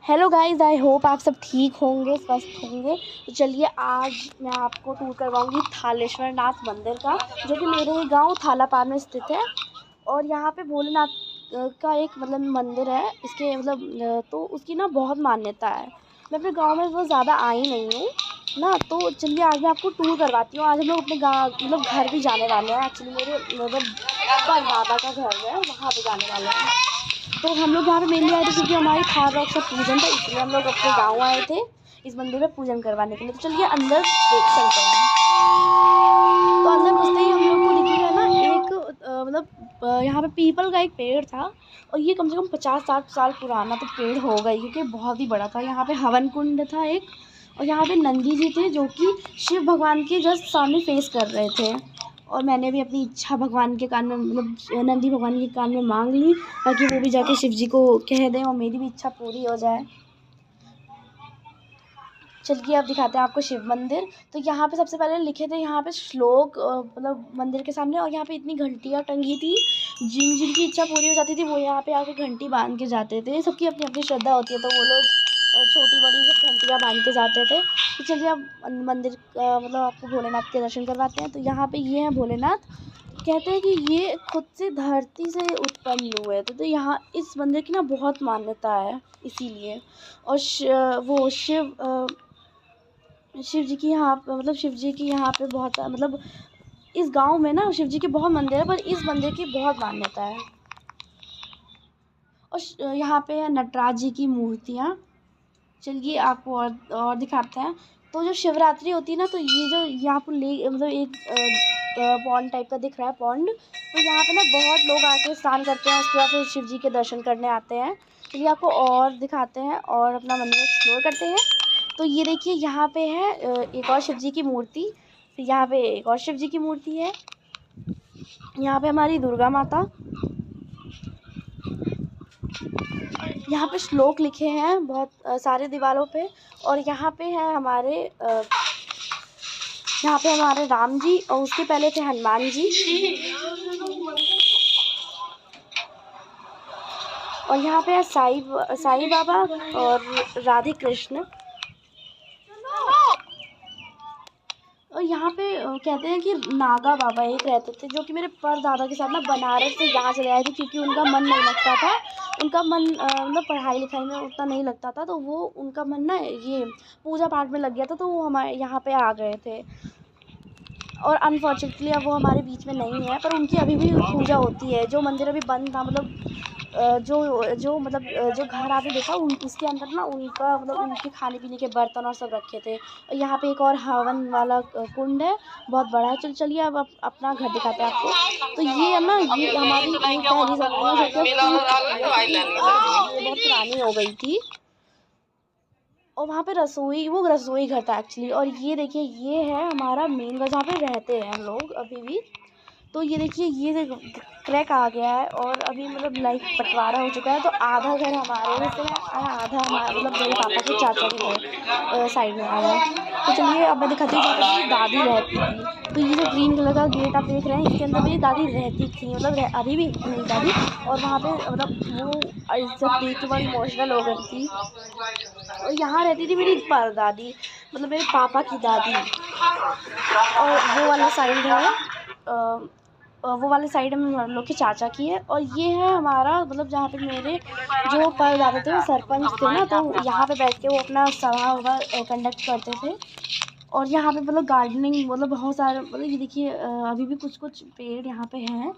Hello guys, I hope आप सब ठीक होंगे, स्वस्थ होंगे। तो चलिए आज मैं आपको टूर करवाऊंगी थालेश्वर नाथ मंदिर का, जो कि मेरे ही गांव थालापार में स्थित है। और यहाँ पे भोलेनाथ का एक मंदिर है। इसके तो उसकी ना बहुत मान्यता है। मैं अपने गांव में बहुत ज़्यादा आई नहीं हूँ ना, तो चलिए आज मैं आपको टूर करवाती हूँ। आज हम लोग अपने गाँव घर भी जाने वाले हैं। एक्चुअली मेरे परदादा का घर है, वहाँ पे जाने वाले हैं। तो हम लोग यहाँ पे मेनली आए थे क्योंकि हमारी थार रॉक से पूजन था, इसलिए हम लोग अपने गाँव आए थे इस मंदिर में पूजन करवाने के लिए। तो चलिए अंदर देख चलते हैं। तो अंदर घुसते ही हम लोग को दिखेगा ना एक यहाँ पे पीपल का एक पेड़ था, और ये कम से कम 50-60 साल पुराना तो पेड़ होगा ही, क्योंकि बहुत ही बड़ा था। यहाँ पे हवन कुंड था एक, और यहाँ पे नंदी जी थे जो कि शिव भगवान के जस्ट सामने फेस कर रहे थे। और मैंने भी अपनी इच्छा भगवान के कान में नंदी भगवान के कान में मांग ली, ताकि वो भी जाके शिव जी को कह दें और मेरी भी इच्छा पूरी हो जाए। चलिए अब दिखाते हैं आपको शिव मंदिर। तो यहाँ पे सबसे पहले लिखे थे यहाँ पे श्लोक मंदिर के सामने, और यहाँ पे इतनी घंटियाँ टंगी थी। जिनकी इच्छा पूरी हो जाती थी वो यहाँ पे आके घंटी बांध के जाते थे। सबकी अपनी अपनी श्रद्धा होती है, तो वो लोग छोटी बड़ी सब घंटियाँ बांध के जाते थे। तो चलिए अब मंदिर आपको भोलेनाथ के दर्शन करवाते हैं। तो यहाँ पे ये है भोलेनाथ। कहते हैं कि ये खुद से धरती से उत्पन्न हुए थे। तो यहाँ इस मंदिर की ना बहुत मान्यता है इसीलिए। और शिव जी की यहाँ शिव जी की यहाँ पे बहुत इस गांव में ना शिव जी के बहुत मंदिर है, पर इस मंदिर की बहुत मान्यता है। और यहाँ पे है नटराज जी की मूर्तियाँ। चलिए आपको और दिखाते हैं। तो जो शिवरात्रि होती है ना, तो ये जो यहाँ पर एक पॉन्ड टाइप का दिख रहा है, पॉन्ड। तो यहाँ पे ना बहुत लोग आके स्नान करते हैं, उसके बाद फिर शिव जी के दर्शन करने आते हैं। चलिए आपको और दिखाते हैं और अपना मंदिर एक्सप्लोर करते हैं। तो ये देखिए यहाँ पे है एक और शिव जी की मूर्ति। फिर यहाँ पे एक और शिव जी की मूर्ति है। यहाँ पे हमारी दुर्गा माता। यहाँ पे श्लोक लिखे हैं बहुत सारे दीवारों पे। और यहाँ पे है हमारे राम जी, और उसके पहले थे हनुमान जी। और यहाँ पे है साईं बाबा और राधे कृष्ण। और यहाँ पे कहते हैं कि नागा बाबा एक रहते थे, जो कि मेरे परदादा के साथ ना बनारस से यहाँ चले आए थे, क्योंकि उनका मन नहीं लगता था। उनका मन पढ़ाई लिखाई में उतना नहीं लगता था, तो वो उनका मन ना ये पूजा पाठ में लग गया था, तो वो हमारे यहाँ पे आ गए थे। और अनफॉर्चुनेटली अब वो हमारे बीच में नहीं है, पर उनकी अभी भी पूजा होती है। जो मंदिर अभी बंद था, जो घर आपने देखा उसके अंदर ना उनका उनके खाने पीने के बर्तन और सब रखे थे। और यहाँ पे एक और हवन वाला कुंड है, बहुत बड़ा है। चलिए अब अपना घर दिखाते हैं आपको। तो ये है ना, ये हमारी पहली ये बहुत पुरानी हो गई थी। और वहाँ पे रसोई घर था एक्चुअली। और ये देखिए ये है हमारा मेन घर, जहाँ पे रहते हैं हम लोग अभी भी। तो ये देखिए ये क्रैक आ गया है, और अभी लाइक बंटवारा हो चुका है। तो आधा घर हमारे में से है, आधा हमारा मेरे पापा के चाचा के घर साइड में आया है। तो चलिए अब मैं दिखाती हूँ जहाँ पे मेरी दादी रहती थी। तो ये जो ग्रीन कलर का गेट आप देख रहे हैं, इसके अंदर मेरी दादी रहती थी, अभी भी मेरी दादी। और वहाँ पे वो इज्जत देख के बड़ी इमोशनल हो गई थी। और यहाँ रहती थी मेरी परदादी, मेरे पापा की दादी। और वो वाला साइड है वो वाले साइड में हम लोग के चाचा की है। और ये है हमारा जहाँ पे मेरे जो परदादा थे वो सरपंच थे ना, तो यहाँ पे बैठ के वो अपना सभा वभा कंडक्ट करते थे। और यहाँ पे गार्डनिंग बहुत सारे ये देखिए अभी भी कुछ कुछ पेड़ यहाँ पे हैं।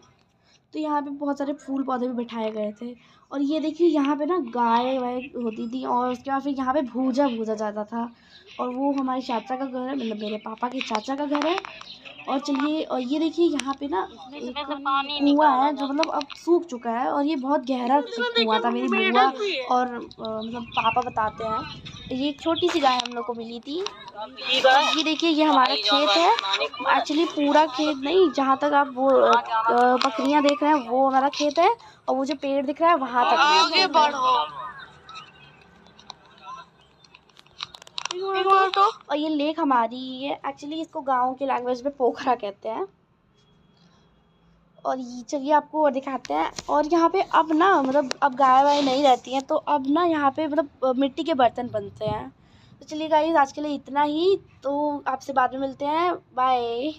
तो यहाँ पे बहुत सारे फूल पौधे भी बिठाए गए थे। और ये देखिए यहाँ पे ना गाय वाय होती थी, और उसके बाद फिर यहाँ पे भूजा जाता था। और वो हमारे चाचा का घर है, मेरे पापा के चाचा का घर है। और चलिए, और ये देखिए यहाँ पे ना एक कुआं है जो अब सूख चुका है, और ये बहुत गहरा कुआं था। मेरी बुआ और पापा बताते हैं। ये एक छोटी सी गाय हम लोग को मिली थी। ये देखिए ये हमारा खेत है। एक्चुअली पूरा खेत नहीं, जहाँ तक आप वो बकरियां देख रहे हैं वो हमारा खेत है। और वो जो पेड़ दिख रहा है वहाँ तक आगे बढ़ो। और ये लेक हमारी है। एक्चुअली इसको गांव के लैंग्वेज में पोखरा कहते हैं। और ये चलिए आपको और दिखाते हैं। और यहाँ पे अब ना मतलब अब गाय वाय नहीं रहती हैं, तो अब ना यहाँ पे मतलब मिट्टी के बर्तन बनते हैं। तो चलिए गाइस आज के लिए इतना ही, तो आपसे बाद में मिलते हैं, बाय।